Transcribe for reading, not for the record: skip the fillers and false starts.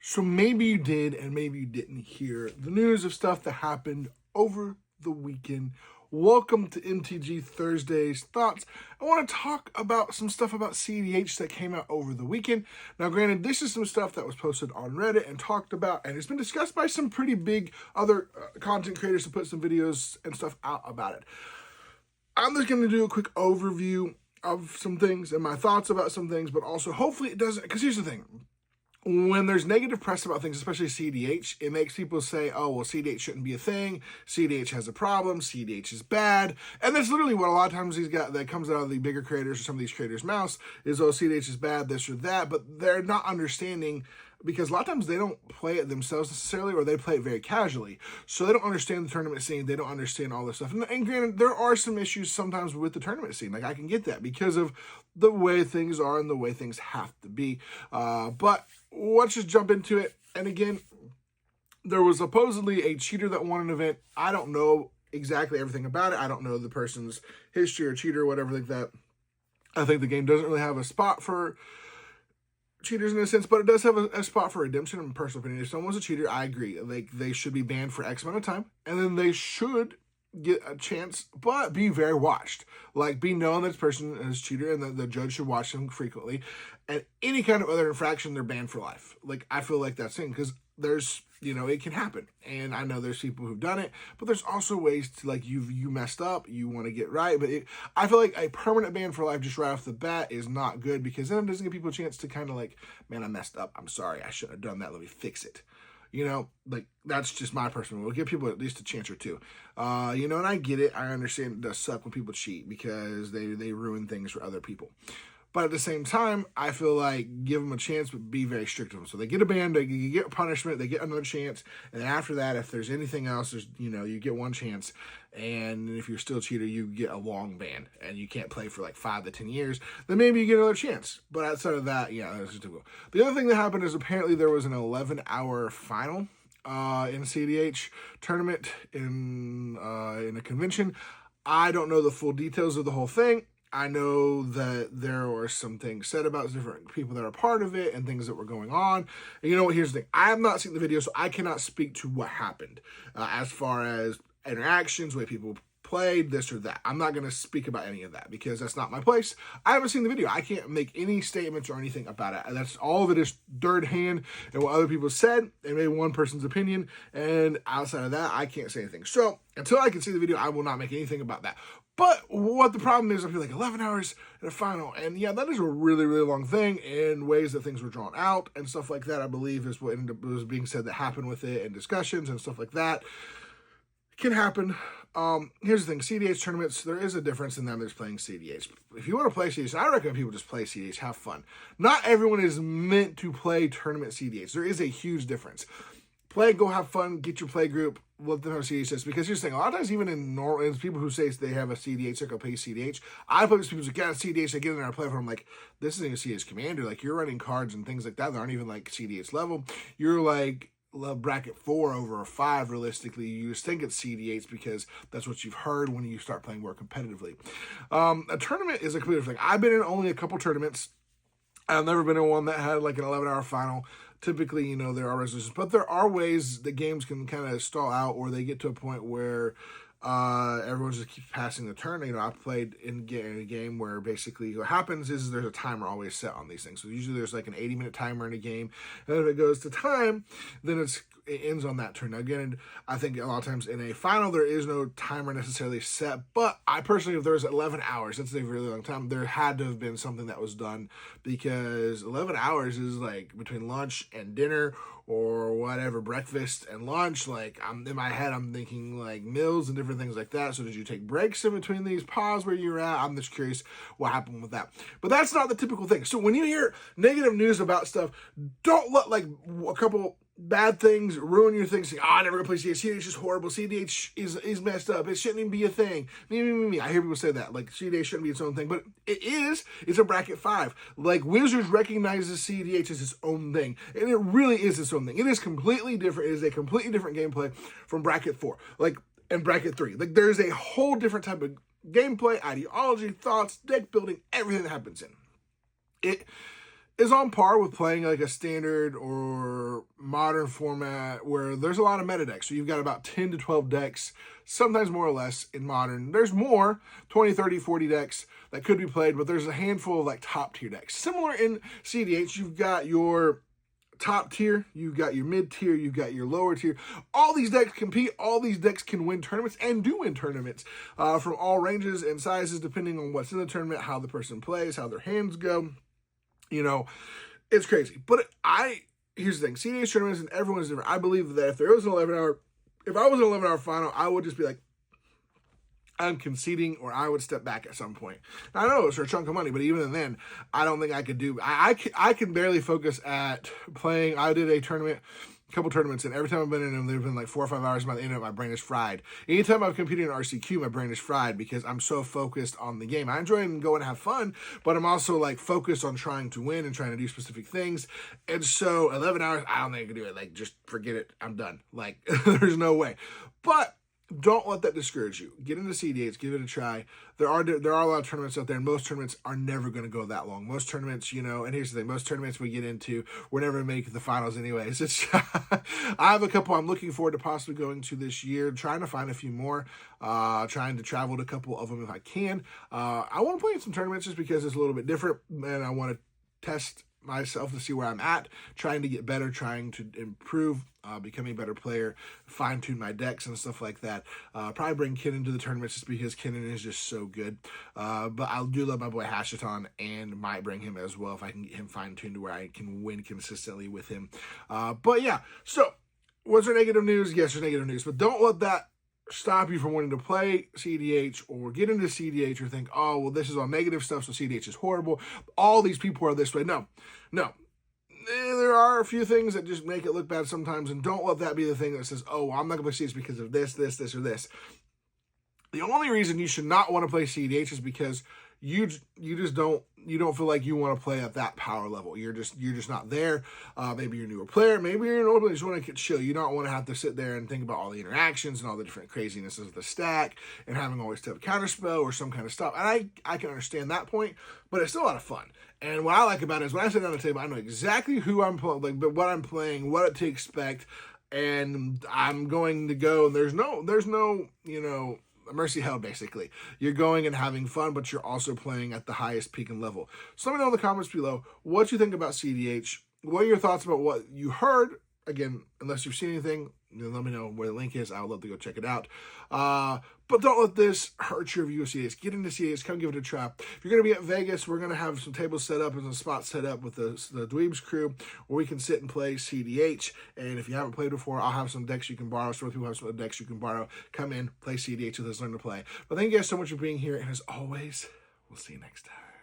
So maybe you did and maybe you didn't hear the news of stuff that happened over the weekend. Welcome to MTG Thursday's Thoughts. I want to talk about some stuff about CEDH that came out over the weekend. Now, granted, this is some stuff that was posted on Reddit and talked about, and it's been discussed by some pretty big other content creators to put some videos and stuff out about it. I'm just going to do a quick overview of some things and my thoughts about some things, but also hopefully it doesn't, because here's the thing. When there's negative press about things, especially CEDH, it makes people say, oh, well, CEDH shouldn't be a thing. CEDH has a problem. CEDH is bad. And that's literally what a lot of times that comes out of the bigger creators or some of these creators' mouths is, oh, CEDH is bad, this or that. But they're not understanding, because a lot of times they don't play it themselves necessarily, or they play it very casually. So they don't understand the tournament scene. They don't understand all this stuff. And granted, there are some issues sometimes with the tournament scene. Like, I can get that because of the way things are and the way things have to be. But let's just jump into it. And again, there was supposedly a cheater that won an event. I don't know exactly everything about it. I don't know the person's history or cheater or whatever like that. I think the game doesn't really have a spot for cheaters in a sense, but it does have a spot for redemption. In personal opinion, if someone was a cheater, I agree. Like, they should be banned for X amount of time, and then they should get a chance, but be very watched. Like, be known that this person is a cheater, and that the judge should watch them frequently. And any kind of other infraction, they're banned for life. Like, I feel like that's it, because there's, it can happen. And I know there's people who've done it, but there's also ways to, like, you messed up, you want to get right. But I feel like a permanent ban for life just right off the bat is not good, because then it doesn't give people a chance to kind of like, man, I messed up. I'm sorry. I shouldn't have done that. Let me fix it. Like, that's just my personal. We'll give people at least a chance or two. And I get it. I understand it does suck when people cheat because they ruin things for other people. But at the same time, I feel like give them a chance, but be very strict with them. So they get a ban, they get punishment, they get another chance. And then after that, if there's anything else, there's, you get one chance. And if you're still a cheater, you get a long ban and you can't play for like 5 to 10 years. Then maybe you get another chance. But outside of that, yeah, that's just typical. The other thing that happened is apparently there was an 11-hour final in CEDH tournament in a convention. I don't know the full details of the whole thing. I know that there were some things said about different people that are part of it and things that were going on. And you know what? Here's the thing. I have not seen the video, so I cannot speak to what happened as far as interactions, way people played, this or that. I'm not going to speak about any of that because that's not my place. I haven't seen the video. I can't make any statements or anything about it. That's all of it is third hand and what other people said and maybe one person's opinion. And outside of that, I can't say anything. So until I can see the video, I will not make anything about that. But what the problem is, I feel like 11 hours in a final, and yeah, that is a really, really long thing in ways that things were drawn out and stuff like that, I believe is what ended up was being said that happened with it and discussions and stuff like that. It can happen. Here's the thing, CEDH tournaments, there is a difference in them that's playing CEDH. If you want to play CEDH, I recommend people just play CEDH, have fun. Not everyone is meant to play tournament CEDH. There is a huge difference. Play, go have fun, get your play group, let them have CEDH. Because here's the thing, a lot of times even in normal, people who say they have a CEDH, they're going to play CEDH. I play with people who say, yeah, CEDH, I get in there, I play for them, like, this isn't a CEDH commander. Like, you're running cards and things like that that aren't even like CEDH level. You're like bracket 4 over a 5, realistically. You just think it's CEDH because that's what you've heard when you start playing more competitively. A tournament is a completely different thing. I've been in only a couple tournaments. I've never been in one that had like an 11-hour final. Typically, there are resolutions, but there are ways the games can kind of stall out or they get to a point where everyone just keeps passing the turn. I've played in a game where basically what happens is there's a timer always set on these things. So usually there's like an 80-minute timer in a game. And if it goes to time, then it ends on that turn. Now, again, I think a lot of times in a final, there is no timer necessarily set. But I personally, if there's 11 hours, that's a really long time. There had to have been something that was done because 11 hours is like between lunch and dinner or whatever, breakfast and lunch. Like, in my head, I'm thinking like meals and different things like that. So did you take breaks in between these? Pause where you're at? I'm just curious what happened with that. But that's not the typical thing. So when you hear negative news about stuff, don't let like a couple bad things ruin your thing. Say, I never gonna play CEDH. CEDH is horrible. CEDH is messed up. It shouldn't even be a thing. Me. I hear people say that. Like, CEDH shouldn't be its own thing. But it is. It's a bracket 5. Like, Wizards recognizes CEDH as its own thing. And it really is its own thing. It is completely different. It is a completely different gameplay from bracket 4. Like, and bracket 3. Like, there's a whole different type of gameplay, ideology, thoughts, deck building, everything that happens in it. is on par with playing like a standard or modern format where there's a lot of meta decks. So you've got about 10 to 12 decks, sometimes more or less in modern. There's more, 20, 30, 40 decks that could be played, but there's a handful of like top tier decks. Similar in CEDH, you've got your top tier, you've got your mid tier, you've got your lower tier. All these decks compete, all these decks can win tournaments and do win tournaments from all ranges and sizes, depending on what's in the tournament, how the person plays, how their hands go. You know, it's crazy. But here's the thing, CEDH tournaments and everyone's different. I believe that if there was an 11-hour, if I was an 11-hour final, I would just be like, I'm conceding, or I would step back at some point. Now, I know it's for a chunk of money, but even then, I don't think I could do. I can barely focus at playing. I did a couple tournaments, and every time I've been in them, they've been like 4 or 5 hours. By the end of it, my brain is fried. Anytime I've competed in RCQ, my brain is fried because I'm so focused on the game. I enjoy it and go and have fun, but I'm also like focused on trying to win and trying to do specific things. And so 11 hours, I don't think I can do it. Like, just forget it. I'm done. Like, there's no way. But don't let that discourage you. Get into CEDH, give it a try. There are a lot of tournaments out there, and most tournaments are never going to go that long. Most tournaments, and here's the thing, most tournaments we get into, we're never going to make the finals anyways. It's I have a couple I'm looking forward to possibly going to this year, trying to find a few more, trying to travel to a couple of them if I can. I want to play in some tournaments just because it's a little bit different, and I want to test myself to see where I'm at, trying to get better, trying to improve, becoming a better player, fine-tune my decks and stuff like that. Probably bring Kenan into the tournaments just because Kenan is just so good. But I do love my boy Hashaton and might bring him as well if I can get him fine-tuned to where I can win consistently with him. But yeah, so was there negative news? Yes, there's negative news, but don't let that stop you from wanting to play CEDH or get into CEDH or think, oh, well, this is all negative stuff, so CEDH is horrible. All these people are this way. No. There are a few things that just make it look bad sometimes, and don't let that be the thing that says, oh, well, I'm not going to play CEDH because of this, or this. The only reason you should not want to play CEDH is because you don't feel like you want to play at that power level. You're just not there. Maybe you're a newer player. Maybe you're an older player. You just want to chill. You don't want to have to sit there and think about all the interactions and all the different crazinesses of the stack and having always to have a counterspell or some kind of stuff. And I can understand that point, but it's still a lot of fun. And what I like about it is when I sit down at the table, I know exactly who I'm playing, like what I'm playing, what to expect, and I'm going to go. And there's no mercy hell, basically. You're going and having fun, but you're also playing at the highest peak and level. So let me know in the comments below what you think about CEDH. What are your thoughts about what you heard? Again, unless you've seen anything, let me know where the link is. I would love to go check it out. But don't let this hurt your view of CEDH. Get into CEDH. Come give it a try. If you're going to be at Vegas, we're going to have some tables set up and some spots set up with the Dweebs crew where we can sit and play CEDH. And if you haven't played before, I'll have some decks you can borrow. So if you have some decks you can borrow, come in, play CEDH with us, learn to play. But thank you guys so much for being here. And as always, we'll see you next time.